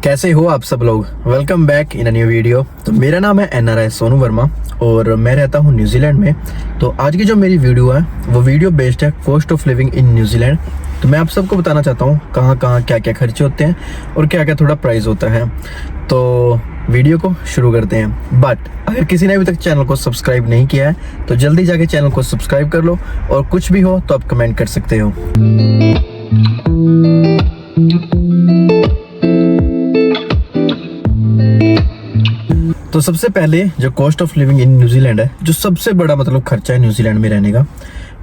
कैसे हो आप सब लोग। Welcome back in a new video. तो मेरा नाम है NRI सोनू वर्मा और मैं रहता हूँ न्यूजीलैंड में। तो आज की जो मेरी वीडियो है वो वीडियो बेस्ड है cost of living in New Zealand. तो मैं आप सबको बताना चाहता हूँ कहाँ कहाँ क्या क्या खर्चे होते हैं और क्या क्या थोड़ा प्राइस होता है। तो वीडियो को शुरू करते हैं। बट अगर किसी ने अभी तक चैनल को सब्सक्राइब नहीं किया है तो जल्दी जाके चैनल को सब्सक्राइब कर लो और कुछ भी हो तो आप कमेंट कर सकते हो। तो सबसे पहले जो cost of living in New Zealand है, जो सबसे बड़ा मतलब खर्चा है न्यूजीलैंड में रहने का,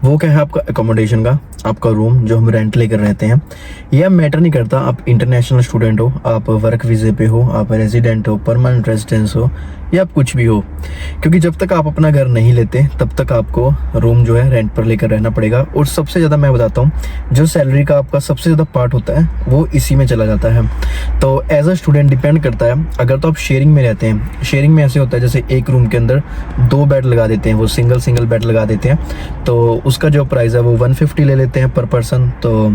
वो क्या है आपका अकोमोडेशन का। आपका रूम जो हम रेंट लेकर रहते हैं, यह मैटर नहीं करता आप इंटरनेशनल स्टूडेंट हो, आप वर्क वीज़े पे हो, आप रेजिडेंट हो, परमानेंट रेजिडेंस हो या आप कुछ भी हो, क्योंकि जब तक आप अपना घर नहीं लेते तब तक आपको रूम जो है रेंट पर लेकर रहना पड़ेगा। और सबसे ज़्यादा मैं बताता हूँ, जो सैलरी का आपका सबसे ज़्यादा पार्ट होता है वो इसी में चला जाता है। तो एज अ स्टूडेंट डिपेंड करता है। अगर तो आप शेयरिंग में रहते हैं, शेयरिंग में ऐसे होता है जैसे एक रूम के अंदर 2 बेड लगा देते हैं, वो सिंगल बेड लगा देते हैं। तो उसका जो प्राइस है वो 150 ले लेते हैं पर पर्सन। तो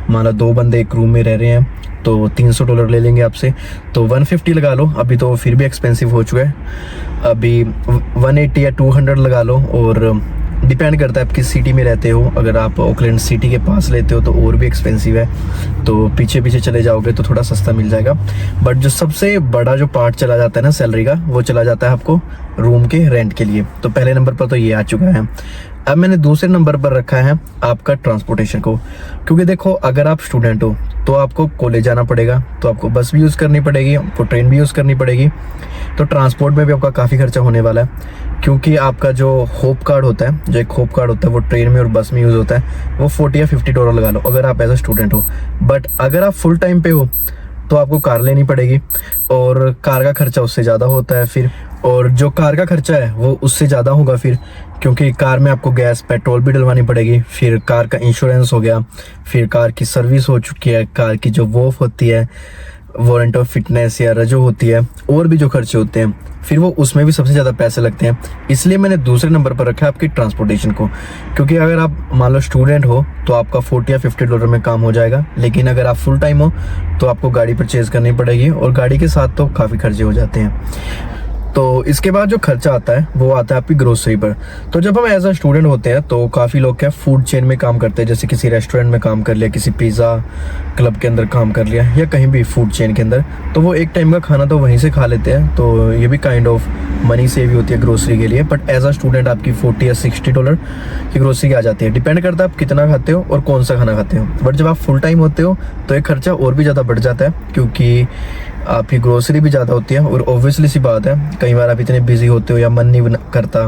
मान लो 2 बंदे एक रूम में रह रहे हैं तो $300 ले लेंगे आपसे। तो 150 लगा लो, अभी तो फिर भी एक्सपेंसिव हो चुका है। अभी 180 या 200 लगा लो। और डिपेंड करता है आप किस सिटी में रहते हो। अगर आप ऑकलैंड सिटी के पास लेते हो तो और भी एक्सपेंसिव है, तो पीछे पीछे चले जाओगे तो थोड़ा सस्ता मिल जाएगा। बट जो सबसे बड़ा जो पार्ट चला जाता है ना सैलरी का, वो चला जाता है आपको रूम के रेंट के लिए। तो पहले नंबर पर तो ये आ चुका है। अब मैंने दूसरे नंबर पर रखा है आपका ट्रांसपोर्टेशन को, क्योंकि देखो अगर आप स्टूडेंट हो तो आपको कॉलेज जाना पड़ेगा, तो आपको बस भी यूज़ करनी पड़ेगी, आपको ट्रेन भी यूज़ करनी पड़ेगी। तो ट्रांसपोर्ट में भी आपका काफ़ी खर्चा होने वाला है, क्योंकि आपका जो होप कार्ड होता है, जो एक होप कार्ड होता है वो ट्रेन में और बस में यूज़ होता है, वो $40 या $50 लगा लो अगर आप एज अ स्टूडेंट हो। बट अगर आप फुल टाइम पे हो तो आपको कार लेनी पड़ेगी और कार का खर्चा उससे ज़्यादा होता है फिर। और जो कार का खर्चा है वो उससे ज़्यादा होगा फिर, क्योंकि कार में आपको गैस पेट्रोल भी डलवानी पड़ेगी, फिर कार का इंश्योरेंस हो गया, फिर कार की सर्विस हो चुकी है, कार की जो वॉफ होती है, वारंट ऑफ फिटनेस या रजो होती है, और भी जो खर्चे होते हैं फिर वो उसमें भी सबसे ज़्यादा पैसे लगते हैं। इसलिए मैंने दूसरे नंबर पर रखा है आपकी ट्रांसपोर्टेशन को, क्योंकि अगर आप मान लो स्टूडेंट हो तो आपका $40 या $50 में काम हो जाएगा। लेकिन अगर आप फुल टाइम हो तो आपको गाड़ी परचेज करनी पड़ेगी और गाड़ी के साथ तो काफ़ी खर्चे हो जाते हैं। तो इसके बाद जो खर्चा आता है वो आता है आपकी ग्रोसरी पर। तो जब हम एज अ स्टूडेंट होते हैं तो काफ़ी लोग क्या फूड चेन में काम करते हैं, जैसे किसी रेस्टोरेंट में काम कर लिया, किसी पिज़्ज़ा क्लब के अंदर काम कर लिया या कहीं भी फूड चेन के अंदर, तो वो एक टाइम का खाना तो वहीं से खा लेते हैं। तो ये भी काइंड ऑफ मनी सेव ही होती है ग्रोसरी के लिए। बट एज अ स्टूडेंट आपकी $40 या $60 की ग्रोसरी आ जाती है। डिपेंड करता है आप कितना खाते हो और कौन सा खाना खाते हो। बट जब आप फुल टाइम होते हो तो एक खर्चा और भी ज़्यादा बढ़ जाता है, क्योंकि आपकी ग्रोसरी भी ज़्यादा होती है। और ऑब्वियसली सी बात है, कई बार आप इतने बिजी होते हो या मन नहीं करता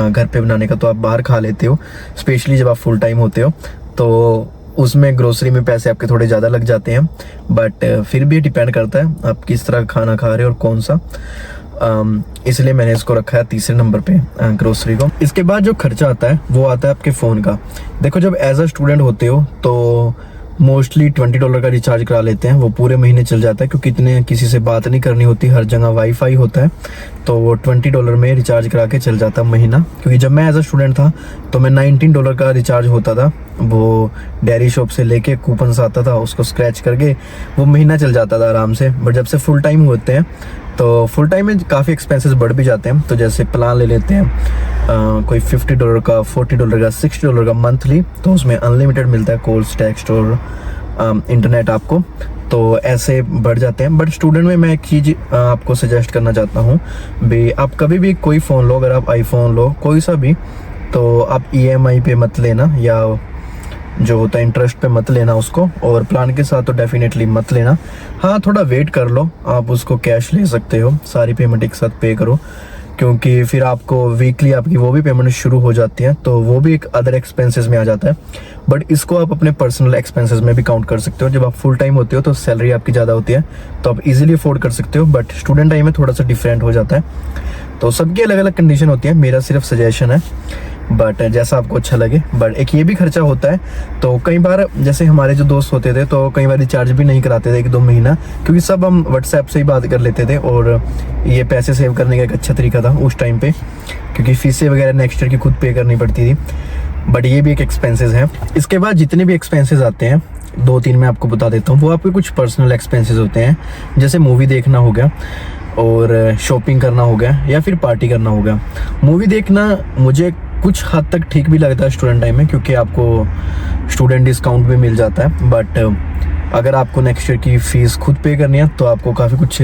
घर पे बनाने का, तो आप बाहर खा लेते हो, स्पेशली जब आप फुल टाइम होते हो। तो उसमें ग्रोसरी में पैसे आपके थोड़े ज़्यादा लग जाते हैं। बट फिर भी डिपेंड करता है आप किस तरह का खाना खा रहे हो और कौन सा। इसलिए मैंने इसको रखा है तीसरे नंबर पे ग्रोसरी को। इसके बाद जो खर्चा आता है वो आता है आपके फ़ोन का। देखो जब एज अ स्टूडेंट होते हो तो मोस्टली $20 का रिचार्ज करा लेते हैं, वो पूरे महीने चल जाता है, क्योंकि इतने किसी से बात नहीं करनी होती, हर जगह वाईफाई होता है। तो वो $20 में रिचार्ज करा के चल जाता महीना। क्योंकि जब मैं एज अ स्टूडेंट था तो मैं $19 का रिचार्ज होता था, वो डेयरी शॉप से लेके कूपन आता था, उसको स्क्रैच करके वो महीना चल जाता था आराम से। बट जब से फुल टाइम होते हैं तो फुल टाइम में काफ़ी एक्सपेंसेस बढ़ भी जाते हैं। तो जैसे प्लान ले लेते हैं कोई $50 का, $40 का, $60 का मंथली, तो उसमें अनलिमिटेड मिलता है कॉल्स, टेक्स्ट और इंटरनेट आपको। तो ऐसे बढ़ जाते हैं। बट स्टूडेंट में मैं एक चीज़ आपको सजेस्ट करना चाहता हूँ भाई, आप कभी भी कोई फ़ोन लो, अगर आप आईफोन लो कोई सा भी, तो आप EMI पे मत लेना, या जो होता है इंटरेस्ट पे मत लेना उसको, और प्लान के साथ तो डेफिनेटली मत लेना। हाँ थोड़ा वेट कर लो, आप उसको कैश ले सकते हो, सारी पेमेंट एक साथ पे करो, क्योंकि फिर आपको वीकली आपकी वो भी पेमेंट शुरू हो जाती है, तो वो भी एक अदर एक्सपेंसेस में आ जाता है। बट इसको आप अपने पर्सनल एक्सपेंसेस में भी काउंट कर सकते हो। जब आप फुल टाइम होते हो तो सैलरी आपकी ज़्यादा होती है, तो आप इजीली अफोर्ड कर सकते हो। बट स्टूडेंट टाइम में थोड़ा सा डिफरेंट हो जाता है। तो सबकी अलग अलग कंडीशन होती है, मेरा सिर्फ सजेशन है, बट जैसा आपको अच्छा लगे। बट एक ये भी खर्चा होता है, तो कई बार जैसे हमारे जो दोस्त होते थे तो कई बार रिचार्ज भी नहीं कराते थे 1-2 महीना, क्योंकि सब हम व्हाट्सएप से ही बात कर लेते थे। और ये पैसे सेव करने का एक अच्छा तरीका था उस टाइम पे, क्योंकि फीसें वगैरह नेक्स्ट ईयर की खुद पे करनी पड़ती थी। बट ये भी एक एक्सपेंसेस है। इसके बाद जितने भी एक्सपेंसेस आते हैं 2-3 मैं आपको बता देता हूँ, वो आपके कुछ पर्सनल एक्सपेंसेस होते हैं, जैसे मूवी देखना हो गया और शॉपिंग करना हो गया या फिर पार्टी करना हो गया। मूवी देखना मुझे कुछ हद तक ठीक भी लगता है स्टूडेंट टाइम में, क्योंकि आपको स्टूडेंट डिस्काउंट भी मिल जाता है। बट अगर आपको नेक्स्ट ईयर की फ़ीस खुद पे करनी है तो आपको काफ़ी कुछ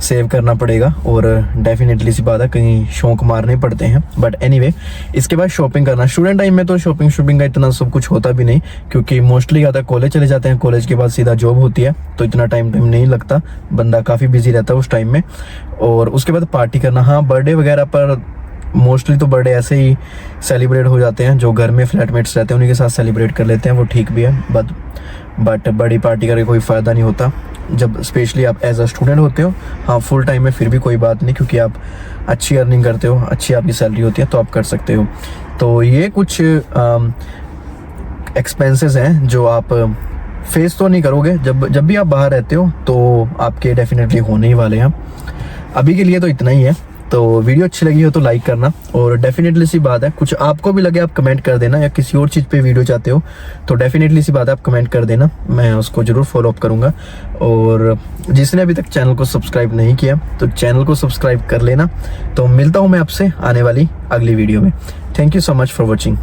सेव करना पड़ेगा, और डेफिनेटली सी बात है कहीं शौक मारने पड़ते हैं। बट एनीवे, इसके बाद शॉपिंग करना। स्टूडेंट टाइम में तो शॉपिंग का इतना सब कुछ होता भी नहीं, क्योंकि मोस्टली ज़्यादा कॉलेज चले जाते हैं, कॉलेज के बाद सीधा जॉब होती है, तो इतना टाइम नहीं लगता, बंदा काफ़ी बिजी रहता है उस टाइम में। और उसके बाद पार्टी करना, हाँ बर्थडे वगैरह पर मोस्टली तो बर्थडे ऐसे ही सेलिब्रेट हो जाते हैं, जो घर में फ्लैटमेट्स रहते हैं उन्हीं के साथ सेलिब्रेट कर लेते हैं, वो ठीक भी है। बट बड़ी पार्टी करके कोई फ़ायदा नहीं होता, जब स्पेशली आप एज अ स्टूडेंट होते हो। हाँ फुल टाइम में फिर भी कोई बात नहीं, क्योंकि आप अच्छी अर्निंग करते हो, अच्छी आपकी सैलरी होती है, तो आप कर सकते हो। तो ये कुछ एक्सपेंसेस हैं जो आप फेस तो नहीं करोगे, जब भी आप बाहर रहते हो तो आपके डेफिनेटली होने ही वाले हैं। अभी के लिए तो इतना ही है। तो वीडियो अच्छी लगी हो तो लाइक करना, और डेफिनेटली सी बात है कुछ आपको भी लगे आप कमेंट कर देना, या किसी और चीज़ पे वीडियो चाहते हो तो डेफिनेटली सी बात है आप कमेंट कर देना, मैं उसको ज़रूर फॉलो अप करूँगा। और जिसने अभी तक चैनल को सब्सक्राइब नहीं किया तो चैनल को सब्सक्राइब कर लेना। तो मिलता हूँ मैं आपसे आने वाली अगली वीडियो में। Thank you so much for watching.